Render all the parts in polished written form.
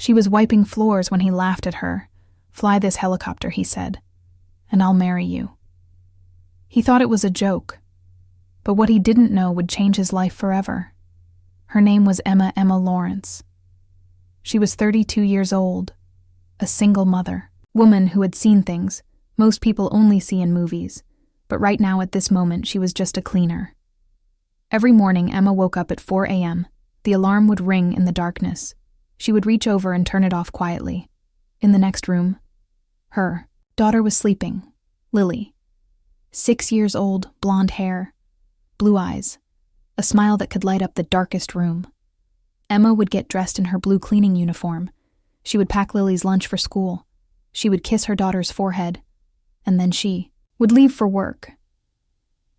She was wiping floors when he laughed at her. "Fly this helicopter," he said, "and I'll marry you." He thought it was a joke, but what he didn't know would change his life forever. Her name was Emma Lawrence. She was 32 years old, a single mother, woman who had seen things most people only see in movies, but right now at this moment she was just a cleaner. Every morning Emma woke up at 4 a.m. The alarm would ring in the darkness. She would reach over and turn it off quietly. In the next room, her daughter was sleeping, Lily. 6 years old, blonde hair, blue eyes, a smile that could light up the darkest room. Emma would get dressed in her blue cleaning uniform. She would pack Lily's lunch for school. She would kiss her daughter's forehead, and then she would leave for work.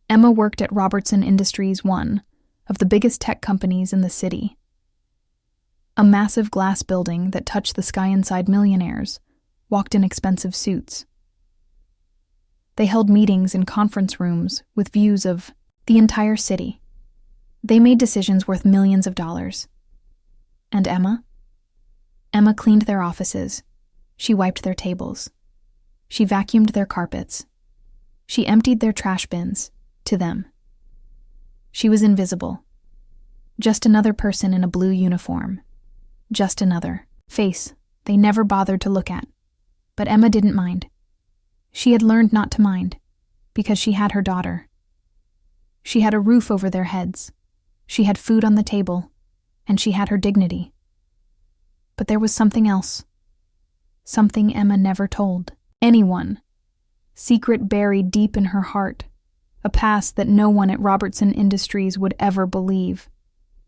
Emma worked at Robertson Industries, one of the biggest tech companies in the city. A massive glass building that touched the sky inside millionaires walked in expensive suits. They held meetings in conference rooms with views of the entire city. They made decisions worth millions of dollars. And Emma? Emma cleaned their offices. She wiped their tables. She vacuumed their carpets. She emptied their trash bins to them. She was invisible. Just another person in a blue uniform. Just another face they never bothered to look at. But Emma didn't mind. She had learned not to mind, because she had her daughter. She had a roof over their heads. She had food on the table, and she had her dignity. But there was something else. Something Emma never told anyone. Secret buried deep in her heart. A past that no one at Robertson Industries would ever believe.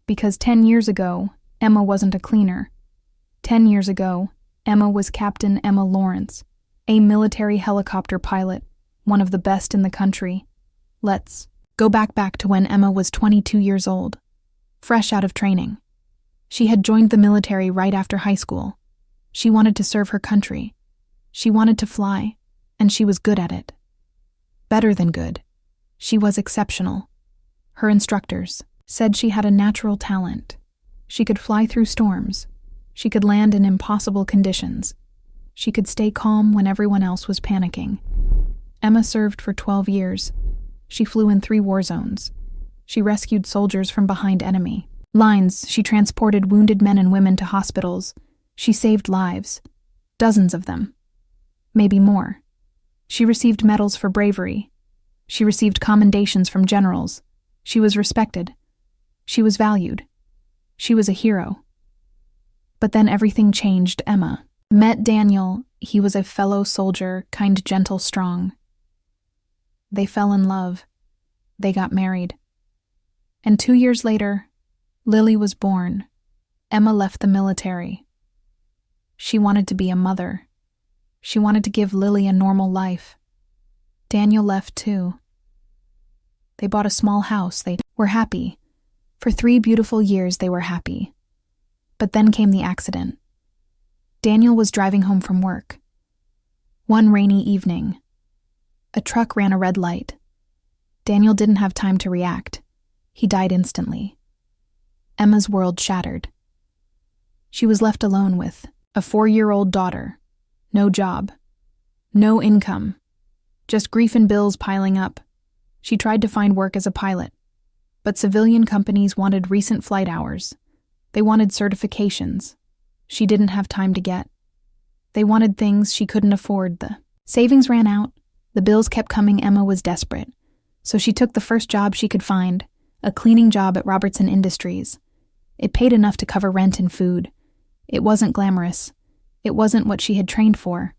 Because 10 years ago, Emma wasn't a cleaner. 10 years ago, Emma was Captain Emma Lawrence, a military helicopter pilot, one of the best in the country. Let's go back to when Emma was 22 years old, fresh out of training. She had joined the military right after high school. She wanted to serve her country. She wanted to fly, and she was good at it. Better than good. She was exceptional. Her instructors said she had a natural talent. She could fly through storms. She could land in impossible conditions. She could stay calm when everyone else was panicking. Emma served for 12 years. She flew in 3 war zones. She rescued soldiers from behind enemy lines. She transported wounded men and women to hospitals. She saved lives. Dozens of them. Maybe more. She received medals for bravery. She received commendations from generals. She was respected. She was valued. She was a hero. But then everything changed. Emma met Daniel. He was a fellow soldier, kind, gentle, strong. They fell in love. They got married. And 2 years later, Lily was born. Emma left the military. She wanted to be a mother. She wanted to give Lily a normal life. Daniel left too. They bought a small house. They were happy. For 3 beautiful years they were happy. But then came the accident. Daniel was driving home from work. One rainy evening, a truck ran a red light. Daniel didn't have time to react. He died instantly. Emma's world shattered. She was left alone with a 4-year-old daughter. No job. No income. Just grief and bills piling up. She tried to find work as a pilot. But civilian companies wanted recent flight hours. They wanted certifications. She didn't have time to get. They wanted things she couldn't afford. The savings ran out. The bills kept coming. Emma was desperate. So she took the first job she could find, a cleaning job at Robertson Industries. It paid enough to cover rent and food. It wasn't glamorous. It wasn't what she had trained for.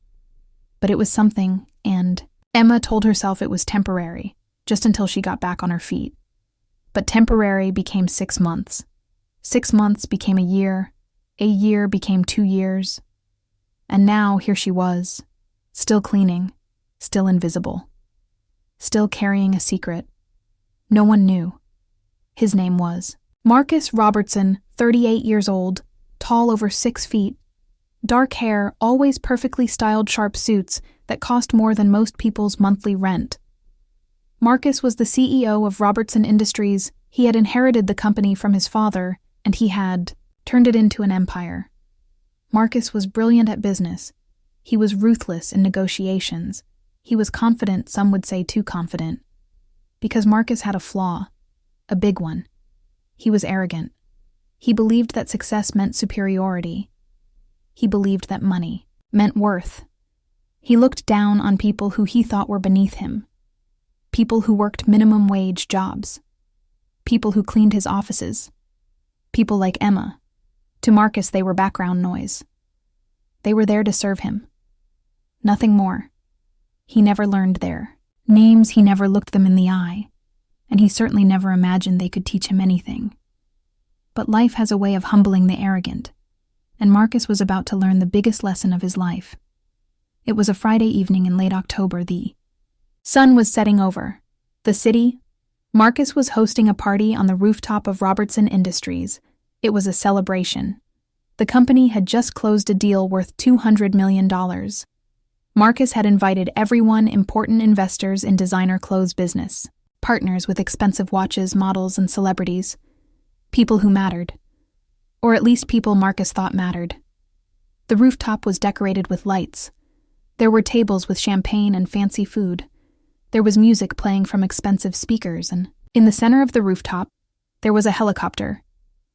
But it was something, and Emma told herself it was temporary, just until she got back on her feet. But temporary became 6 months. 6 months became a year became 2 years. And now here she was, still cleaning, still invisible, still carrying a secret. No one knew. His name was Marcus Robertson, 38 years old, tall over 6 feet, dark hair, always perfectly styled sharp suits that cost more than most people's monthly rent. Marcus was the CEO of Robertson Industries. He had inherited the company from his father, and he had turned it into an empire. Marcus was brilliant at business. He was ruthless in negotiations. He was confident, some would say too confident. Because Marcus had a flaw, a big one. He was arrogant. He believed that success meant superiority. He believed that money meant worth. He looked down on people who he thought were beneath him. People who worked minimum wage jobs. People who cleaned his offices. People like Emma. To Marcus, they were background noise. They were there to serve him. Nothing more. He never learned their names, he never looked them in the eye, and he certainly never imagined they could teach him anything. But life has a way of humbling the arrogant, and Marcus was about to learn the biggest lesson of his life. It was a Friday evening in late October. The sun was setting over the city. Marcus was hosting a party on the rooftop of Robertson Industries. It was a celebration. The company had just closed a deal worth $200 million. Marcus had invited everyone, important investors in designer clothes business, partners with expensive watches, models, and celebrities. People who mattered. Or at least people Marcus thought mattered. The rooftop was decorated with lights. There were tables with champagne and fancy food. There was music playing from expensive speakers, and in the center of the rooftop, there was a helicopter.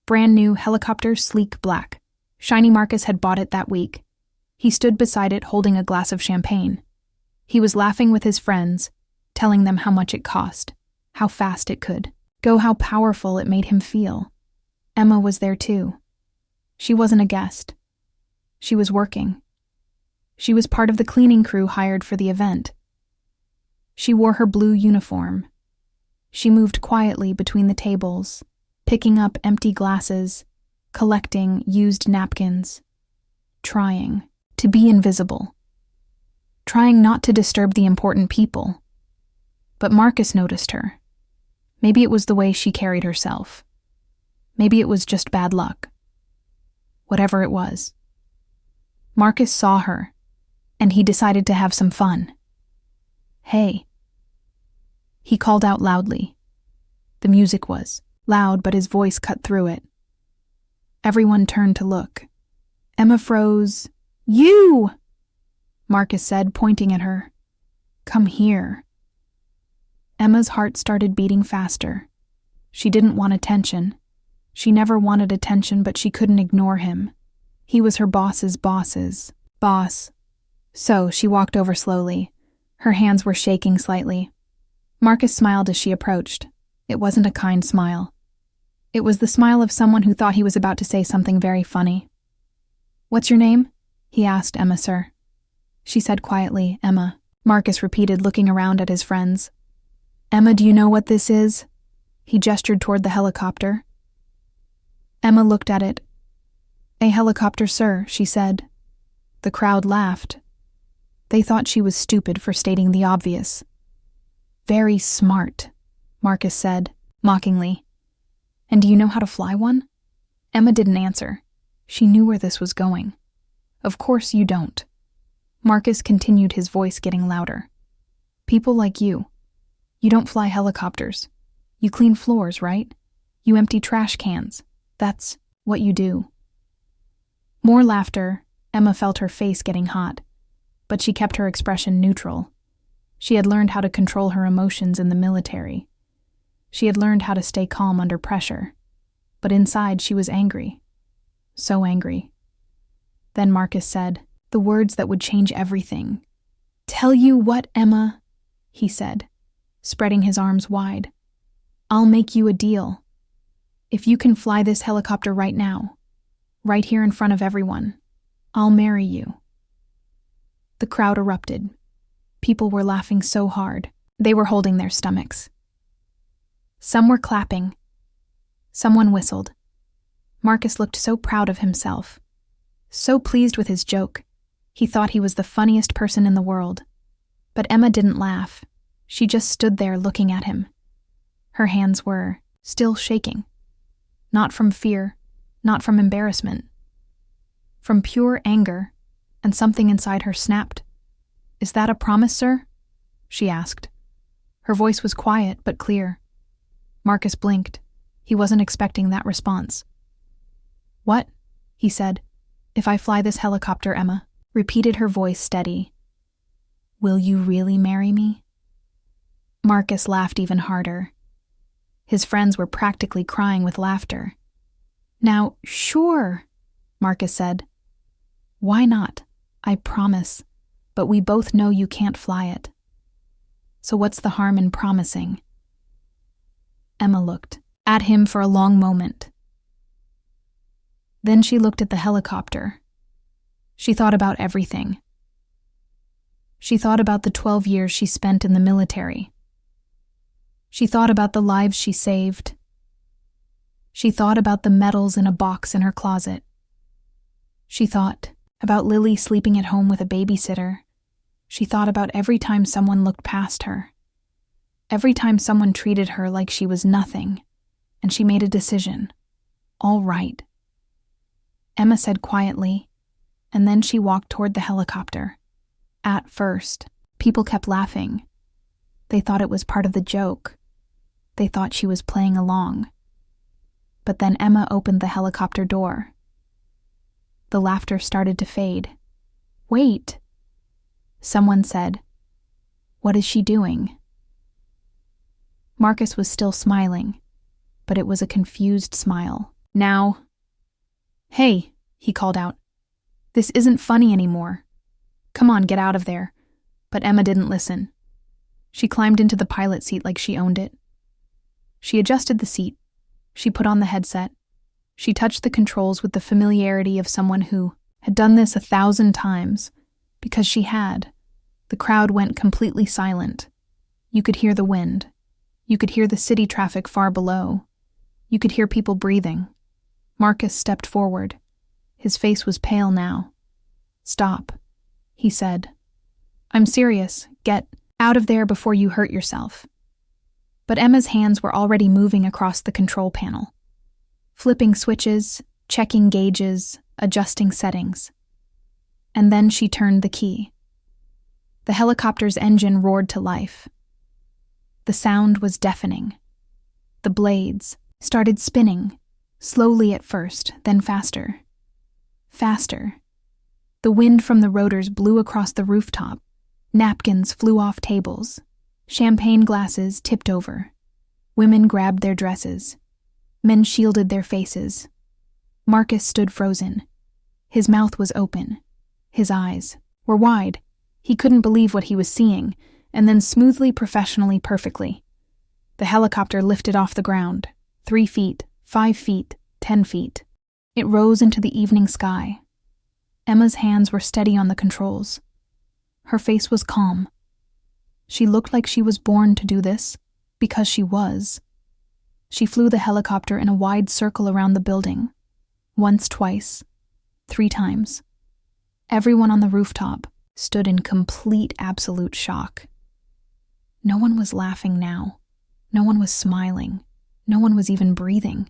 Brand new helicopter, sleek black. Shiny Marcus had bought it that week. He stood beside it holding a glass of champagne. He was laughing with his friends, telling them how much it cost, how fast it could go, how powerful it made him feel. Emma was there too. She wasn't a guest. She was working. She was part of the cleaning crew hired for the event. She wore her blue uniform. She moved quietly between the tables, picking up empty glasses, collecting used napkins, trying to be invisible, trying not to disturb the important people. But Marcus noticed her. Maybe it was the way she carried herself. Maybe it was just bad luck. Whatever it was. Marcus saw her, and he decided to have some fun. "Hey." He called out loudly. The music was loud, but his voice cut through it. Everyone turned to look. Emma froze. "You!" Marcus said, pointing at her. "Come here." Emma's heart started beating faster. She didn't want attention. She never wanted attention, but she couldn't ignore him. He was her boss's boss's boss. So she walked over slowly. Her hands were shaking slightly. Marcus smiled as she approached. It wasn't a kind smile. It was the smile of someone who thought he was about to say something very funny. "What's your name?" he asked. "Emma, sir." She said quietly, "Emma." Marcus repeated, looking around at his friends. "Emma, do you know what this is?" He gestured toward the helicopter. Emma looked at it. "A helicopter, sir," she said. The crowd laughed. They thought she was stupid for stating the obvious. "Very smart," Marcus said, mockingly. "And do you know how to fly one?" Emma didn't answer. She knew where this was going. "Of course you don't." Marcus continued, his voice getting louder. "People like you don't fly helicopters. You clean floors, right? You empty trash cans. That's what you do." More laughter. Emma felt her face getting hot, but she kept her expression neutral. She had learned how to control her emotions in the military. She had learned how to stay calm under pressure, but inside she was angry. So angry. Then Marcus said, the words that would change everything. "Tell you what, Emma," he said, spreading his arms wide. "I'll make you a deal. If you can fly this helicopter right now, right here in front of everyone, I'll marry you." The crowd erupted. People were laughing so hard, they were holding their stomachs. Some were clapping. Someone whistled. Marcus looked so proud of himself, so pleased with his joke. He thought he was the funniest person in the world. But Emma didn't laugh. She just stood there looking at him. Her hands were still shaking. Not from fear, not from embarrassment. From pure anger, and something inside her snapped. "Is that a promise, sir?" she asked. Her voice was quiet but clear. Marcus blinked. He wasn't expecting that response. "What?" he said. If I fly this helicopter, Emma repeated, her voice steady. Will you really marry me? Marcus laughed even harder. His friends were practically crying with laughter. Now, sure, Marcus said. Why not? I promise. But we both know you can't fly it. So what's the harm in promising? Emma looked at him for a long moment. Then she looked at the helicopter. She thought about everything. She thought about the 12 years she spent in the military. She thought about the lives she saved. She thought about the medals in a box in her closet. She thought about Lily sleeping at home with a babysitter. She thought about every time someone looked past her. Every time someone treated her like she was nothing. And she made a decision. All right. Emma said quietly, and then she walked toward the helicopter. At first, people kept laughing. They thought it was part of the joke. They thought she was playing along. But then Emma opened the helicopter door. The laughter started to fade. Wait! Someone said, What is she doing? Marcus was still smiling, but it was a confused smile. Now, hey, he called out. This isn't funny anymore. Come on, get out of there. But Emma didn't listen. She climbed into the pilot seat like she owned it. She adjusted the seat. She put on the headset. She touched the controls with the familiarity of someone who had done this 1,000 times, because she had. The crowd went completely silent. You could hear the wind. You could hear the city traffic far below. You could hear people breathing. Marcus stepped forward. His face was pale now. Stop, he said. I'm serious. Get out of there before you hurt yourself. But Emma's hands were already moving across the control panel, flipping switches, checking gauges, adjusting settings. And then she turned the key. The helicopter's engine roared to life. The sound was deafening. The blades started spinning, slowly at first, then faster. Faster. The wind from the rotors blew across the rooftop. Napkins flew off tables. Champagne glasses tipped over. Women grabbed their dresses. Men shielded their faces. Marcus stood frozen. His mouth was open. His eyes were wide. He couldn't believe what he was seeing, and then smoothly, professionally, perfectly. The helicopter lifted off the ground. 3 feet, 5 feet, 10 feet. It rose into the evening sky. Emma's hands were steady on the controls. Her face was calm. She looked like she was born to do this, because she was. She flew the helicopter in a wide circle around the building. Once, twice, 3 times. Everyone on the rooftop stood in complete, absolute shock. No one was laughing now. No one was smiling. No one was even breathing.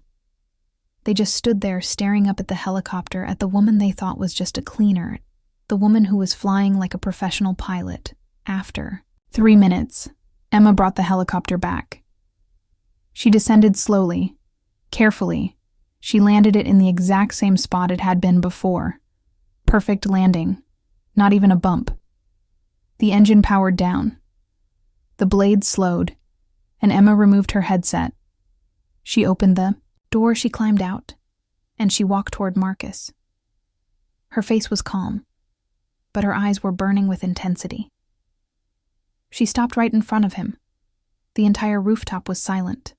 They just stood there staring up at the helicopter, at the woman they thought was just a cleaner, the woman who was flying like a professional pilot. After 3 minutes, Emma brought the helicopter back. She descended slowly, carefully. She landed it in the exact same spot it had been before. Perfect landing. Not even a bump. The engine powered down. The blades slowed, and Emma removed her headset. She opened the door, she climbed out, and she walked toward Marcus. Her face was calm, but her eyes were burning with intensity. She stopped right in front of him. The entire rooftop was silent.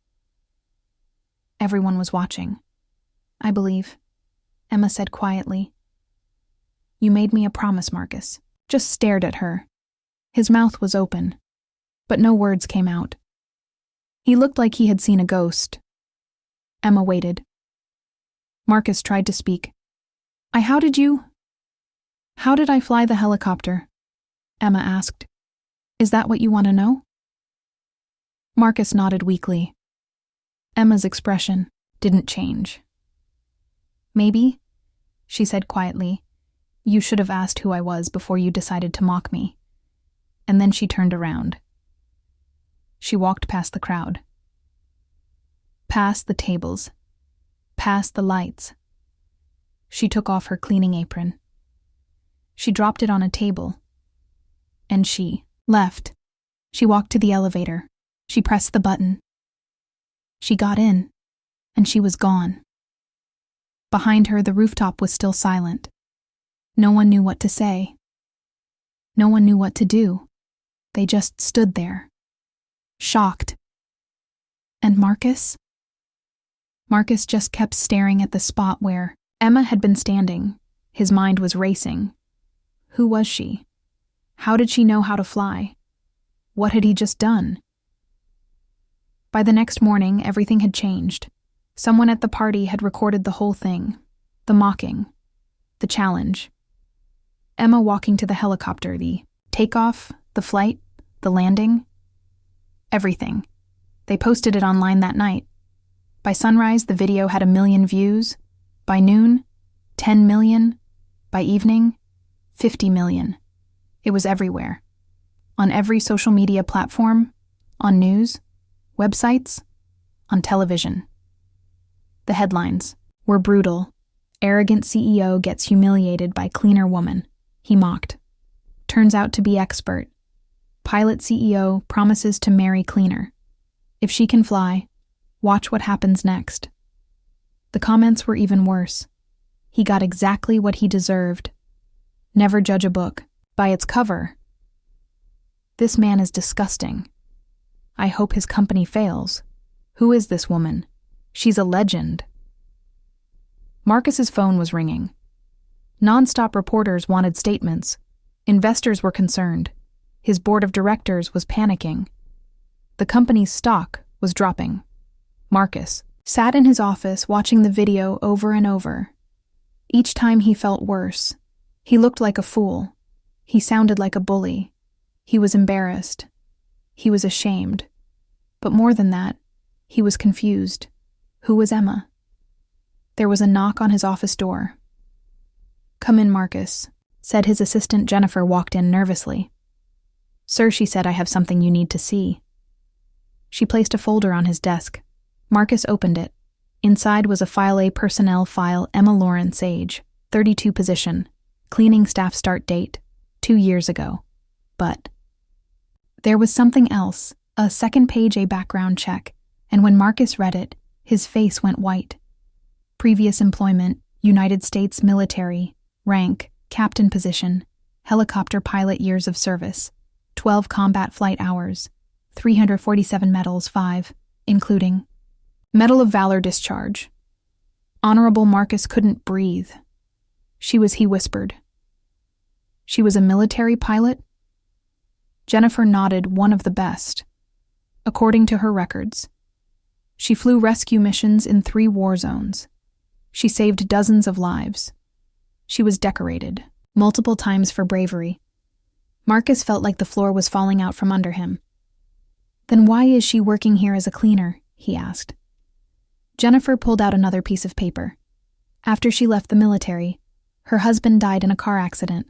Everyone was watching. I believe, Emma said quietly. You made me a promise, Marcus. Just stared at her. His mouth was open, but no words came out. He looked like he had seen a ghost. Emma waited. Marcus tried to speak. How did I fly the helicopter? Emma asked. Is that what you want to know? Marcus nodded weakly. Emma's expression didn't change. Maybe, she said quietly, you should have asked who I was before you decided to mock me. And then she turned around. She walked past the crowd. Past the tables. Past the lights. She took off her cleaning apron. She dropped it on a table. And she left. She walked to the elevator. She pressed the button. She got in, and she was gone. Behind her, the rooftop was still silent. No one knew what to say. No one knew what to do. They just stood there, shocked. And Marcus? Marcus just kept staring at the spot where Emma had been standing. His mind was racing. Who was she? How did she know how to fly? What had he just done? By the next morning, everything had changed. Someone at the party had recorded the whole thing. The mocking. The challenge. Emma walking to the helicopter, the takeoff, the flight, the landing. Everything. They posted it online that night. By sunrise, the video had 1 million views. By noon, 10 million. By evening, 50 million. It was everywhere. On every social media platform, on news, websites, on television. The headlines were brutal. Arrogant CEO gets humiliated by cleaner woman, he mocked. Turns out to be expert. Pilot CEO promises to marry cleaner. If she can fly, watch what happens next. The comments were even worse. He got exactly what he deserved. Never judge a book by its cover. This man is disgusting. I hope his company fails. Who is this woman? She's a legend. Marcus's phone was ringing. Non-stop reporters wanted statements. Investors were concerned. His board of directors was panicking. The company's stock was dropping. Marcus sat in his office watching the video over and over. Each time he felt worse. He looked like a fool. He sounded like a bully. He was embarrassed. He was ashamed. But more than that, he was confused. Who was Emma? There was a knock on his office door. "Come in, Marcus," said his assistant. Jennifer walked in nervously. "Sir," she said, "I have something you need to see." She placed a folder on his desk. Marcus opened it. Inside was a File A personnel file. Emma Lawrence, age, 32, position, cleaning staff, start date, 2 years ago. But there was something else, a second page, a background check, and when Marcus read it, his face went white. Previous employment, United States military, rank, captain position, helicopter pilot, years of service, 12 combat flight hours, 347 medals, 5, including Medal of Valor discharge. Honorable Marcus couldn't breathe. He whispered. She was a military pilot? Jennifer nodded, one of the best. According to her records, she flew rescue missions in 3 war zones. She saved dozens of lives. She was decorated, multiple times for bravery. Marcus felt like the floor was falling out from under him. Then why is she working here as a cleaner? He asked. Jennifer pulled out another piece of paper. After she left the military, her husband died in a car accident.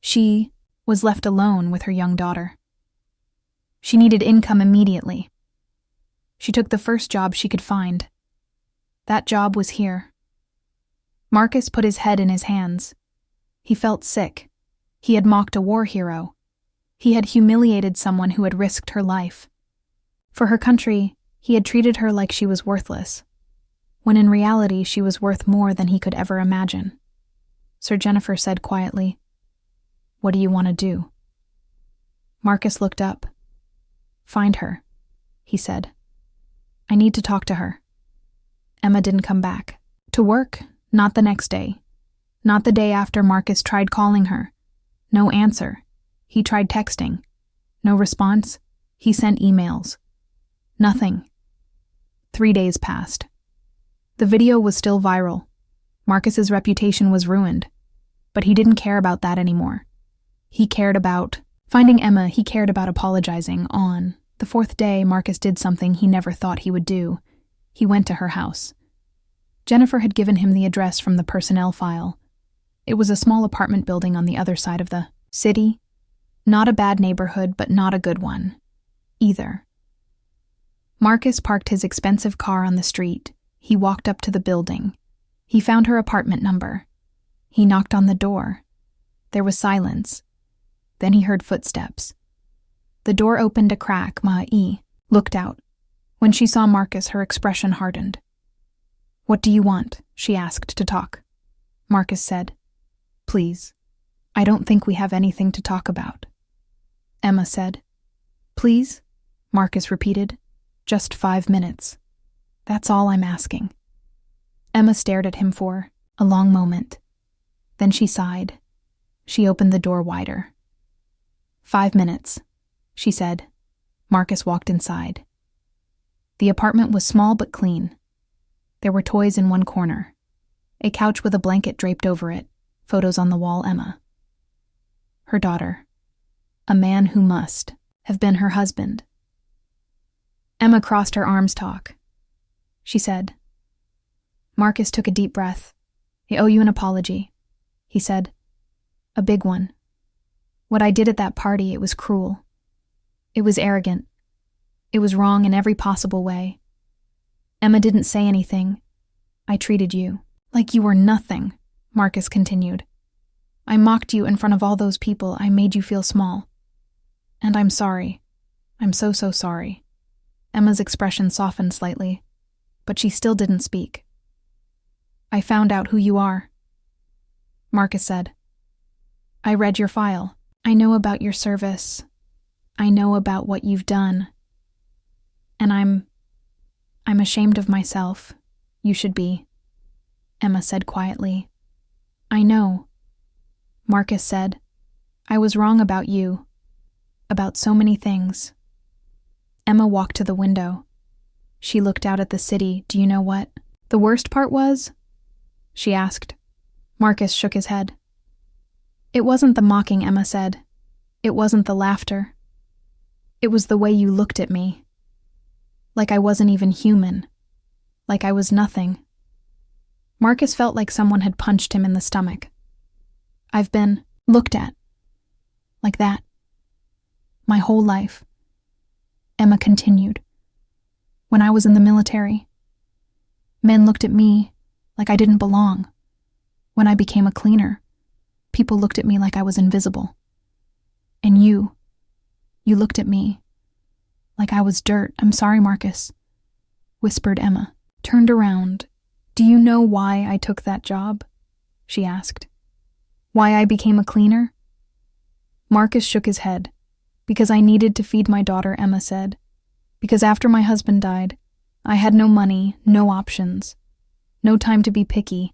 She was left alone with her young daughter. She needed income immediately. She took the first job she could find. That job was here. Marcus put his head in his hands. He felt sick. He had mocked a war hero. He had humiliated someone who had risked her life. For her country, he had treated her like she was worthless, when in reality she was worth more than he could ever imagine. Sir, Jennifer said quietly, "What do you want to do?" Marcus looked up. "Find her," he said. "I need to talk to her." Emma didn't come back. To work, not the next day. Not the day after. Marcus tried calling her. No answer. He tried texting. No response. He sent emails. Nothing. 3 days passed. The video was still viral. Marcus's reputation was ruined. But he didn't care about that anymore. He cared about finding Emma. He cared about apologizing. On the 4th day, Marcus did something he never thought he would do. He went to her house. Jennifer had given him the address from the personnel file. It was a small apartment building on the other side of the city. Not a bad neighborhood, but not a good one either. Marcus parked his expensive car on the street. He walked up to the building. He found her apartment number. He knocked on the door. There was silence. Then he heard footsteps. The door opened a crack. Ma-e looked out. When she saw Marcus, her expression hardened. "What do you want?" she asked to talk. Marcus said, "Please, I don't think we have anything to talk about." Emma said, "Please?" Marcus repeated. "Just 5 minutes. That's all I'm asking." Emma stared at him for a long moment. Then she sighed. She opened the door wider. 5 minutes, she said. Marcus walked inside. The apartment was small but clean. There were toys in one corner, a couch with a blanket draped over it, photos on the wall. Emma. Her daughter. A man who must have been her husband. Emma crossed her arms. "Talk," she said. Marcus took a deep breath. "I owe you an apology," he said. "A big one. What I did at that party, it was cruel. It was arrogant. It was wrong in every possible way. Emma didn't say anything. I treated you like you were nothing," Marcus continued. "I mocked you in front of all those people. I made you feel small. And I'm sorry. I'm so sorry." Emma's expression softened slightly, but she still didn't speak. "I found out who you are," Marcus said. "I read your file. I know about your service. I know about what you've done. And I'm ashamed of myself. You should be," Emma said quietly. "I know," Marcus said. "I was wrong about you. About so many things." Emma walked to the window. She looked out at the city. "Do you know what the worst part was?" she asked. Marcus shook his head. "It wasn't the mocking," Emma said. "It wasn't the laughter. It was the way you looked at me. Like I wasn't even human. Like I was nothing." Marcus felt like someone had punched him in the stomach. "I've been looked at like that my whole life," Emma continued. "When I was in the military, men looked at me like I didn't belong. When I became a cleaner, people looked at me like I was invisible. And you looked at me like I was dirt." "I'm sorry, Marcus," whispered Emma. Turned around. "Do you know why I took that job?" she asked. "Why I became a cleaner?" Marcus shook his head. "Because I needed to feed my daughter," Emma said. "Because after my husband died, I had no money, no options, no time to be picky,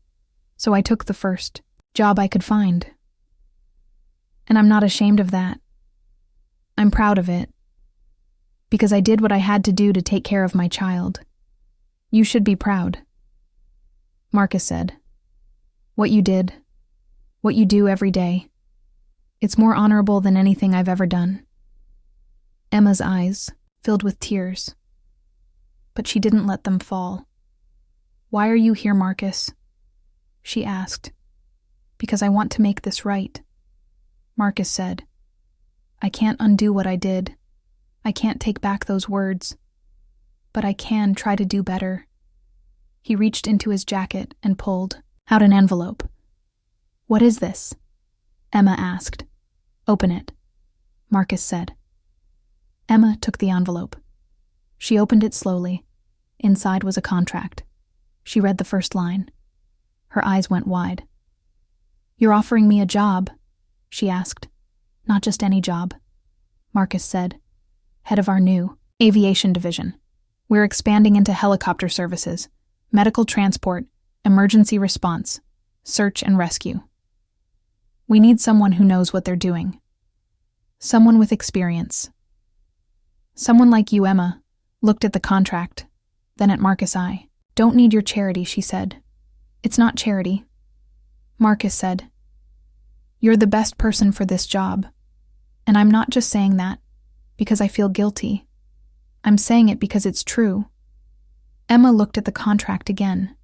so I took the first job I could find. And I'm not ashamed of that. I'm proud of it. Because I did what I had to do to take care of my child. You should be proud." Marcus said, "What you did, what you do every day, it's more honorable than anything I've ever done." Emma's eyes filled with tears, but she didn't let them fall. "Why are you here, Marcus?" she asked. "Because I want to make this right," Marcus said. "I can't undo what I did. I can't take back those words. But I can try to do better." He reached into his jacket and pulled out an envelope. "What is this?" Emma asked. "Open it," Marcus said. Emma took the envelope. She opened it slowly. Inside was a contract. She read the first line. Her eyes went wide. "You're offering me a job?" she asked. "Not just any job," Marcus said. "Head of our new aviation division. We're expanding into helicopter services, medical transport, emergency response, search and rescue. We need someone who knows what they're doing. Someone with experience." Someone like you, Emma, looked at the contract, then at Marcus' eye. "Don't need your charity," she said. "It's not charity," Marcus said. "You're the best person for this job. And I'm not just saying that because I feel guilty. I'm saying it because it's true." Emma looked at the contract again.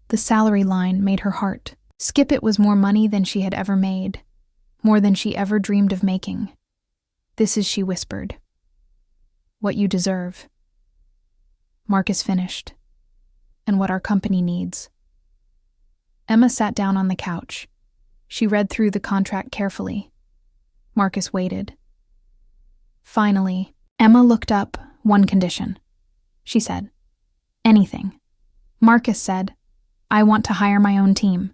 The salary line made her heart skip. It was more money than she had ever made, more than she ever dreamed of making. "This is," she whispered, "what you deserve." Marcus finished. "And what our company needs." Emma sat down on the couch. She read through the contract carefully. Marcus waited. Finally, Emma looked up. One condition, she said. Anything. Marcus said, I want to hire my own team.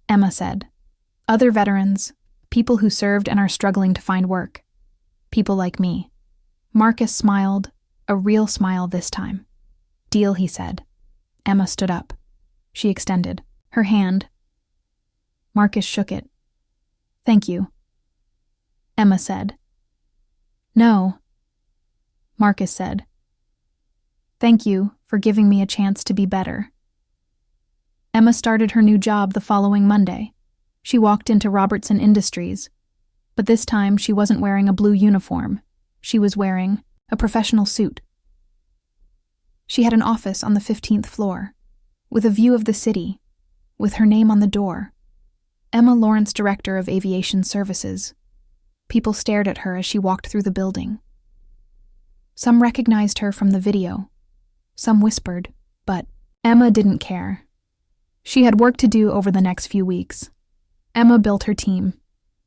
Emma said, other veterans, people who served and are struggling to find work. People like me. Marcus smiled, a real smile this time. Deal, he said. Emma stood up. She extended her hand. Marcus shook it. Thank you. Emma said. No. Marcus said. Thank you for giving me a chance to be better. Emma started her new job the following Monday. She walked into Robertson Industries, but this time she wasn't wearing a blue uniform. She was wearing a professional suit. She had an office on the 15th floor, with a view of the city, with her name on the door. Emma Lawrence, Director of Aviation Services. People stared at her as she walked through the building. Some recognized her from the video. Some whispered, but Emma didn't care. She had work to do over the next few weeks. Emma built her team.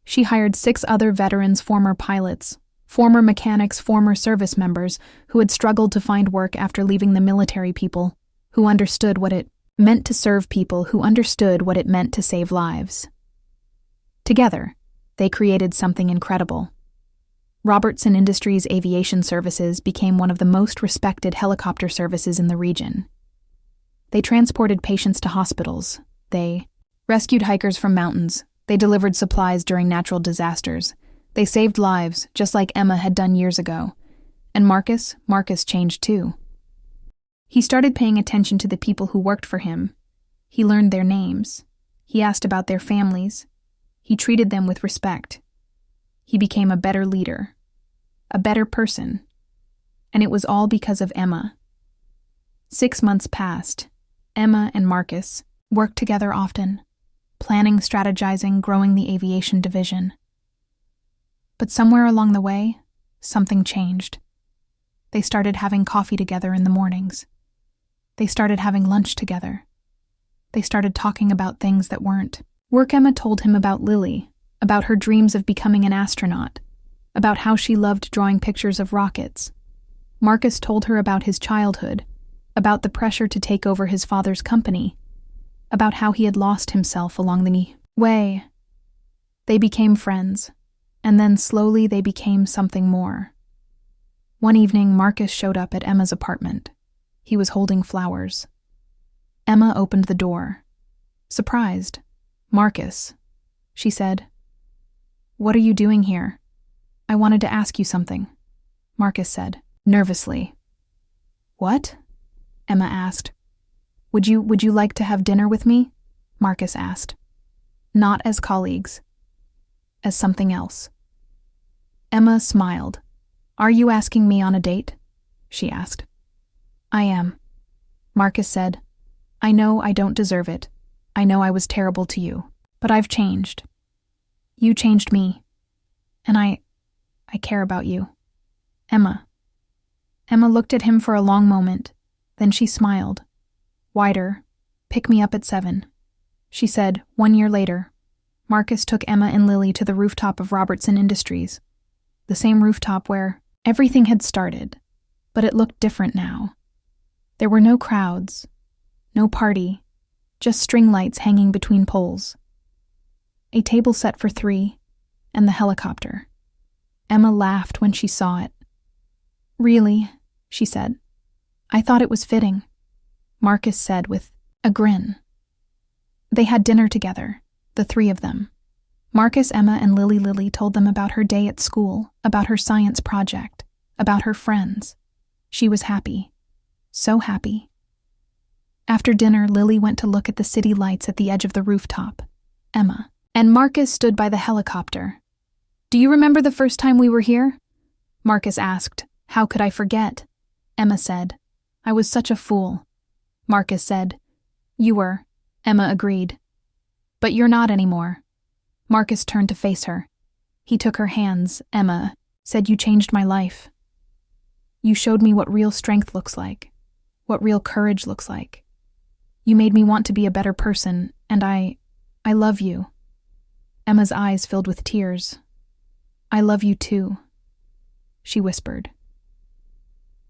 She hired 6 other veterans, former pilots, former mechanics, former service members who had struggled to find work after leaving the military, people who understood what it meant to serve people, who understood what it meant to save lives. Together, they created something incredible. Robertson Industries Aviation Services became one of the most respected helicopter services in the region. They transported patients to hospitals. They rescued hikers from mountains. They delivered supplies during natural disasters. They saved lives, just like Emma had done years ago. And Marcus changed too. He started paying attention to the people who worked for him. He learned their names. He asked about their families. He treated them with respect. He became a better leader, a better person. And it was all because of Emma. 6 months passed. Emma and Marcus worked together often, planning, strategizing, growing the aviation division. But somewhere along the way, something changed. They started having coffee together in the mornings. They started having lunch together. They started talking about things that weren't work. Emma told him about Lily, about her dreams of becoming an astronaut, about how she loved drawing pictures of rockets. Marcus told her about his childhood, about the pressure to take over his father's company, about how he had lost himself along the way. They became friends, and then slowly they became something more. One evening, Marcus showed up at Emma's apartment. He was holding flowers. Emma opened the door. Surprised. Marcus, she said. What are you doing here? I wanted to ask you something, Marcus said, nervously. What? Emma asked. Would you like to have dinner with me? Marcus asked. Not as colleagues. As something else. Emma smiled. Are you asking me on a date? She asked. I am. Marcus said. I know I don't deserve it. I know I was terrible to you. But I've changed. You changed me. And I care about you. Emma. Emma looked at him for a long moment. Then she smiled. Wider. Pick me up at 7. She said, 1 year later. Marcus took Emma and Lily to the rooftop of Robertson Industries. The same rooftop where everything had started. But it looked different now. There were no crowds. No party. Just string lights hanging between poles. A table set for 3, and the helicopter. Emma laughed when she saw it. Really, she said. I thought it was fitting, Marcus said with a grin. They had dinner together, the 3 of them. Marcus, Emma, and Lily. Lily told them about her day at school, about her science project, about her friends. She was happy. So happy. After dinner, Lily went to look at the city lights at the edge of the rooftop. Emma and Marcus stood by the helicopter. Do you remember the first time we were here? Marcus asked. How could I forget? Emma said. I was such a fool. Marcus said. You were, Emma agreed. But you're not anymore. Marcus turned to face her. He took her hands. Emma said, you changed my life. You showed me what real strength looks like, what real courage looks like. You made me want to be a better person, And I love you. Emma's eyes filled with tears. I love you too, she whispered.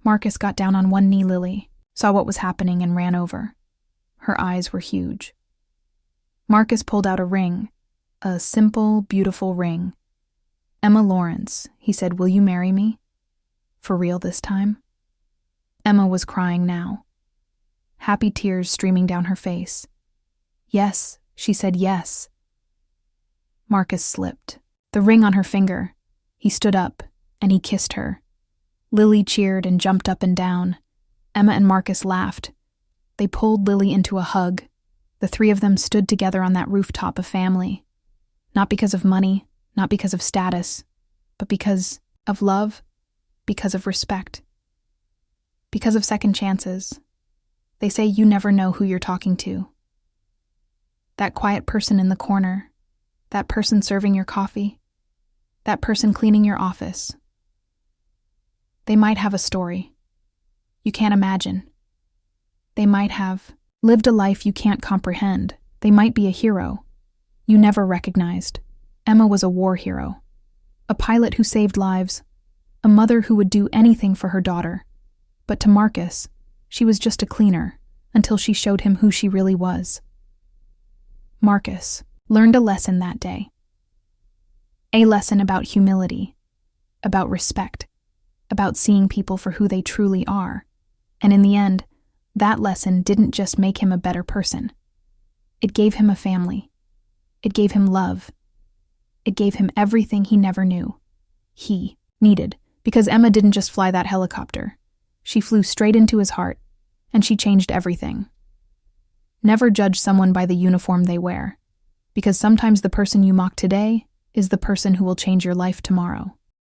Marcus got down on one knee. Lily saw what was happening and ran over. Her eyes were huge. Marcus pulled out a ring, a simple, beautiful ring. Emma Lawrence, he said, will you marry me? For real this time? Emma was crying now, happy tears streaming down her face. Yes, she said, yes. Marcus slipped the ring on her finger. He stood up, and he kissed her. Lily cheered and jumped up and down. Emma and Marcus laughed. They pulled Lily into a hug. The three of them stood together on that rooftop of family. Not because of money, not because of status, but because of love, because of respect, because of second chances. They say you never know who you're talking to. That quiet person in the corner, that person serving your coffee, that person cleaning your office. They might have a story you can't imagine. They might have lived a life you can't comprehend. They might be a hero you never recognized. Emma was a war hero, a pilot who saved lives, a mother who would do anything for her daughter. But to Marcus, she was just a cleaner until she showed him who she really was. Marcus learned a lesson that day. A lesson about humility, about respect, about seeing people for who they truly are. And in the end, that lesson didn't just make him a better person. It gave him a family. It gave him love. It gave him everything he never knew he needed, because Emma didn't just fly that helicopter. She flew straight into his heart, and she changed everything. Never judge someone by the uniform they wear, because sometimes the person you mock today is the person who will change your life tomorrow.